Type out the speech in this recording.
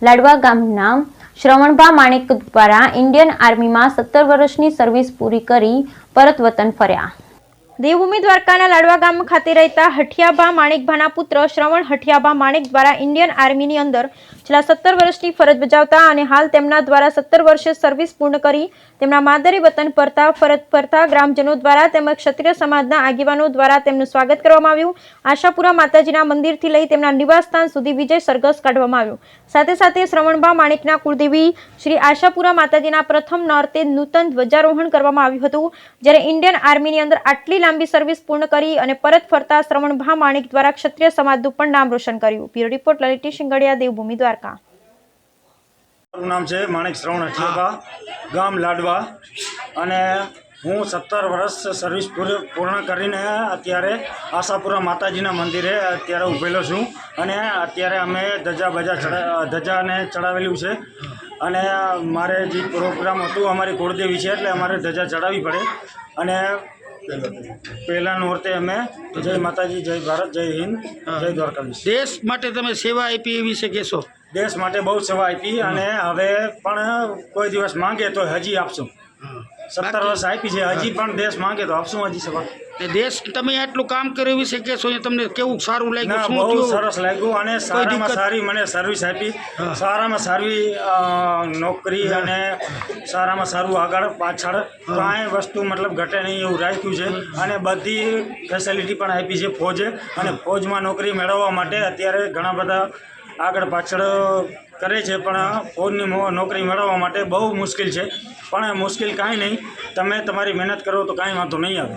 લાડવા ગામના શ્રવણભા માણેક દ્વારા ઇન્ડિયન આર્મીમાં 17 વર્ષની સર્વિસ પૂરી કરી પરત વતન ફર્યા। દેવભૂમિ દ્વારકાના લાડવા ગામ ખાતે રહેતા હઠિયાભા માણેકભાના પુત્ર શ્રવણ હઠિયાભા માણેક દ્વારા ઇન્ડિયન આર્મીની અંદર છેલ્લા 17 વર્ષની ફરજ બજાવતા અને હાલ તેમના દ્વારા 17 વર્ષે સર્વિસ પૂર્ણ કરી તેમના માદરે વતન ફરતા ગ્રામજનો દ્વારા તેમજ ક્ષત્રિય સમાજના આગેવાનો દ્વારા તેમનું સ્વાગત કરવામાં આવ્યું। આશાપુરા માતાજીના મંદિરથી લઈ તેમના નિવાસસ્થાન સુધી વિજય સરઘસ કાઢવામાં આવ્યું। સાથે સાથે શ્રવણભા માણેકના કુળદેવી શ્રી આશાપુરા માતાજીના પ્રથમ નોરતે નૂતન ધ્વજારોહણ કરવામાં આવ્યું હતું। જ્યારે ઇન્ડિયન આર્મીની અંદર આટલી લાંબી સર્વિસ પૂર્ણ કરી અને પરત ફરતા શ્રવણભા માણેક દ્વારા ક્ષત્રિય સમાજનું પણ નામ રોશન કર્યું। Bureau report Lalit Shingadiya, Devbhumi Dwarka. મારું નામ છે માણેક શ્રવણ હઠિયાભા, ગામ લાડવા, અને હું 17 વર્ષ સર્વિસ પૂર્ણ કરીને અત્યારે આશાપુરા માતાજીના મંદિરે અત્યારે ઊભેલો છું અને અત્યારે અમે ધજાને ચડાવેલું છે અને મારે જે પ્રોગ્રામ હતું અમારી કુળદેવી છે એટલે અમારે ધજા ચડાવવી પડે અને પહેલા નોરતે અમે જય માતાજી, જય ભારત, જય હિન્દ, જય દ્વારકાધીશ। દેશ માટે તમે સેવા આપી એ વિશે કહેશો? દેશ માટે બહુ સેવા આપી અને હવે પણ કોઈ દિવસ માંગે તો હજી આપશું। 17 વર્ષ આપી છે, હજી પણ દેશ માંગે તો આપશું હજી સેવા। દેશ તમે આટલું કામ કર્યું વિશે કહેશો? તમને કેવું સારું લાગ્યું? શું બહુ થયું? સરસ લાગ્યું અને સારામાં સારી મને સર્વિસ આપી, સારામાં સારી નોકરી અને સારામાં સારું આગળ પાછળ કાંઈ વસ્તુ મતલબ ઘટે નહીં એવું રાખ્યું છે અને બધી ફેસિલિટી પણ આપી છે ફોજે। અને ફોજમાં નોકરી મેળવવા માટે અત્યારે ઘણા બધા આગળ પાછળ કરે છે પણ ફોજની નોકરી મેળવવા માટે બહુ મુશ્કેલ છે, પણ મુશ્કેલ કાંઈ નહીં, તમે તમારી મહેનત કરો તો કાંઈ વાંધો નહીં આવે।